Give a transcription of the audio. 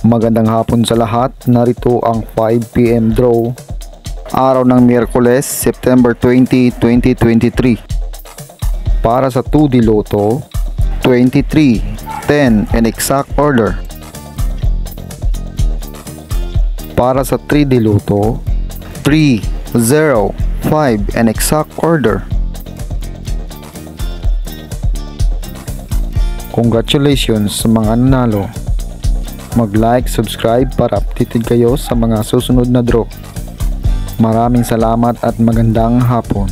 Magandang hapon sa lahat. Narito ang 5 PM draw. Araw ng Miyerkules, September 20, 2023. Para sa 2D Lotto, 23, 10 in exact order. Para sa 3D Lotto, 3, 0, 5 in exact order. Congratulations sa mga nanalo. Mag-like, subscribe para updated kayo sa mga susunod na draw. Maraming salamat at magandang hapon.